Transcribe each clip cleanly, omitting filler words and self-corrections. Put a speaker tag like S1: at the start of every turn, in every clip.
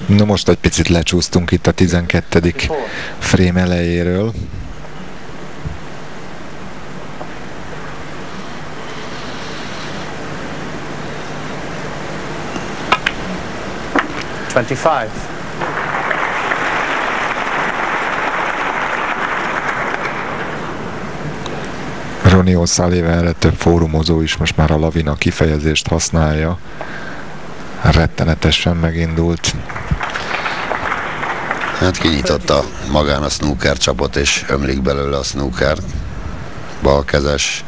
S1: Na most egy picit lecsúsztunk itt a 12. frame elejéről. Ronnie O'Sullivan több fórumozó is most már a lavina kifejezést használja. Rettenetesen megindult.
S2: Hát kinyitotta magán a snooker csapot, és ömlik belőle a snooker. Balkezes.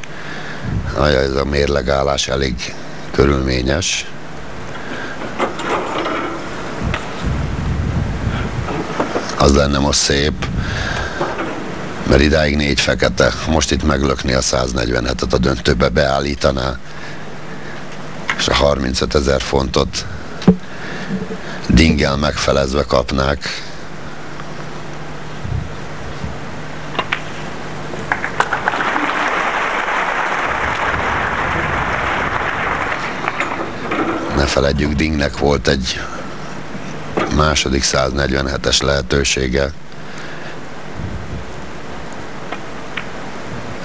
S2: Ajaj, ez a mérlegállás elég körülményes. Az lenne most szép, mert idáig 4 fekete. Most itt meglökni a 147-et, a döntőbe beállítaná, és a 35 000 fontot Dinggel megfelezve kapnák. Ne feledjük, Dingnek volt egy második 147-es lehetősége,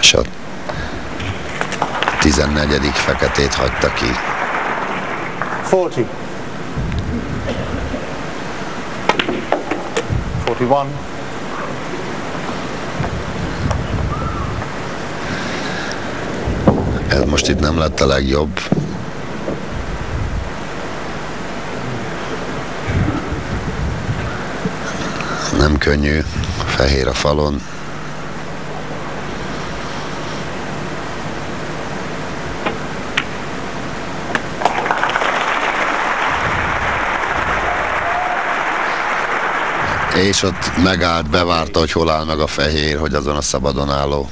S2: és a 14. feketét hagyta ki.
S3: 40. 41.
S2: Ez most itt nem lett a legjobb. Nem könnyű, fehér a falon. És ott megállt, bevárta, hogy hol áll meg a fehér, hogy azon a szabadon álló.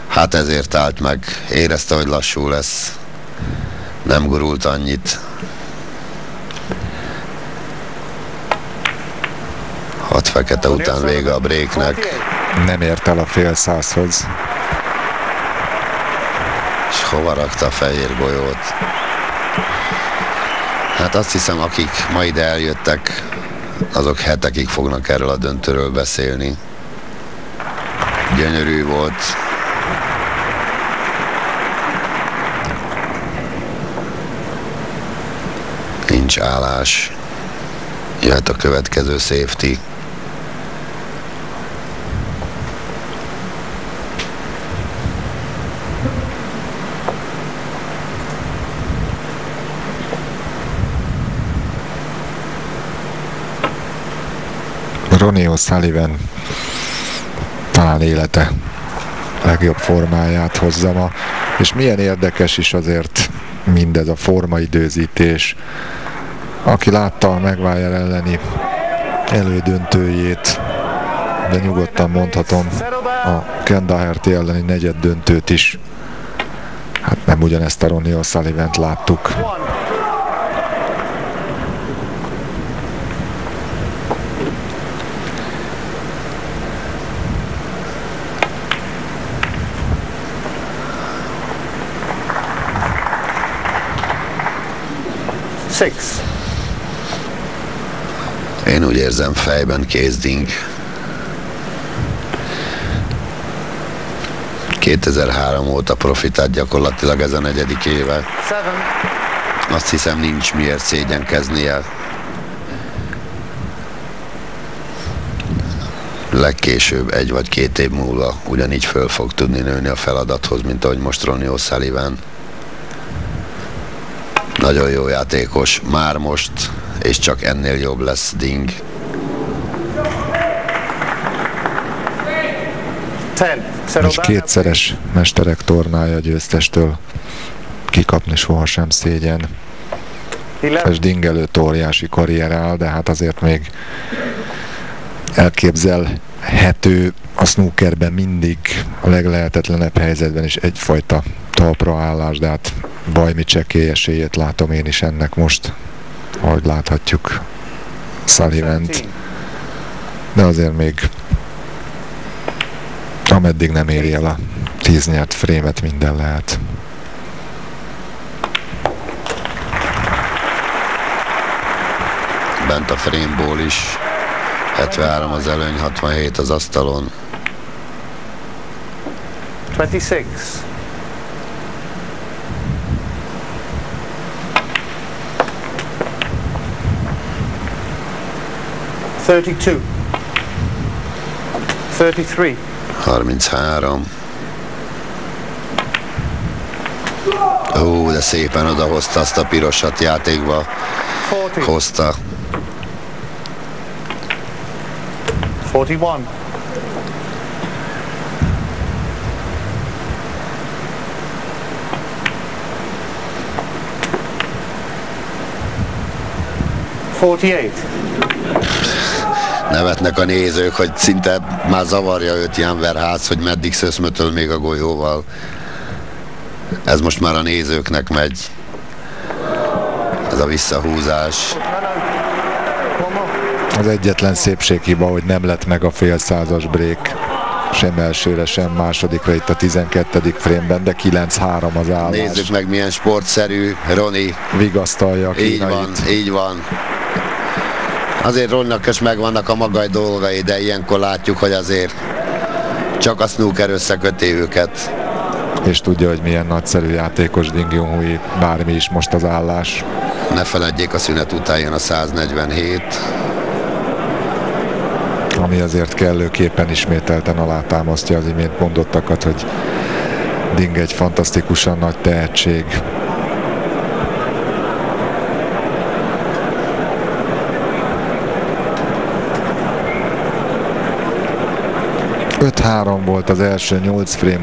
S2: Hát ezért állt meg. Érezte, hogy lassú lesz. Nem gurult annyit. 6 fekete után vége a breaknek.
S1: Nem ért el a fél százhoz.
S2: És hova rakta a fehér golyót? Hát azt hiszem, akik ma ide eljöttek, azok hetekig fognak erről a döntőről beszélni. Gyönyörű volt. Nincs állás. Jöhet a következő safety.
S1: Ronnie O'Sullivan talán élete legjobb formáját hozza ma, és milyen érdekes is azért mindez a formaidőzítés. Aki látta a Maguire elleni elődöntőjét, de nyugodtan mondhatom a Ken Doherty elleni negyed döntőt is, hát nem ugyanezt a Ronnie O'Sullivant láttuk.
S2: Én úgy érzem, fejben Ding. 2003 óta profitát gyakorlatilag ez a 4. éve. Azt hiszem, nincs miért szégyenkeznie. Legkésőbb 1 vagy 2 év múlva ugyanígy föl fog tudni nőni a feladathoz, mint ahogy most Ronnie O'Sullivan. Nagyon jó játékos, már most, és csak ennél jobb lesz Ding.
S1: És kétszeres mesterek tornája győztestől kikapni sohasem szégyen. És Ding előtt óriási karrier áll, de hát azért még elképzelhető a snookerben mindig a leglehetetlenebb helyzetben is egyfajta talpraállás, de hát bajmi csekély esélyét látom én is ennek most, ahogy láthatjuk Sullivant. De azért még ameddig nem éri el a 10 nyert frémet, minden lehet.
S2: bent a frame-ból is. 73 az előny, 67 az asztalon.
S3: 26. $32. 33.
S2: 33. Ó, de szépen odahozta azt a pirosat, játékba
S3: 40.
S2: hozta.
S3: 41.
S2: Nevetnek a nézők, hogy szinte már zavarja őt Jan Verhaas, hogy meddig szöszmötöl még a golyóval. Ez most már a nézőknek megy. Ez a visszahúzás.
S1: Az egyetlen szépséghiba, hogy nem lett meg a félszázas break. Sem elsőre, sem másodikra itt a 12. frame-ben, de 9-3 az állás.
S2: Nézzük meg, milyen sportszerű Ronnie.
S1: Vigasztalja a
S2: Így van, így van. Azért Ronnie-nak is megvannak a maga dolgai, de ilyenkor látjuk, hogy azért csak a snooker összeköti őket.
S1: És tudja, hogy milyen nagyszerű játékos Ding Junhui, bármi is most az állás.
S2: Ne feledjék, a szünet után jön a 147.
S1: Ami azért kellőképpen ismételten alátámasztja az imént mondottakat, hogy Ding egy fantasztikusan nagy tehetség. Öt 3 volt az első 8 frame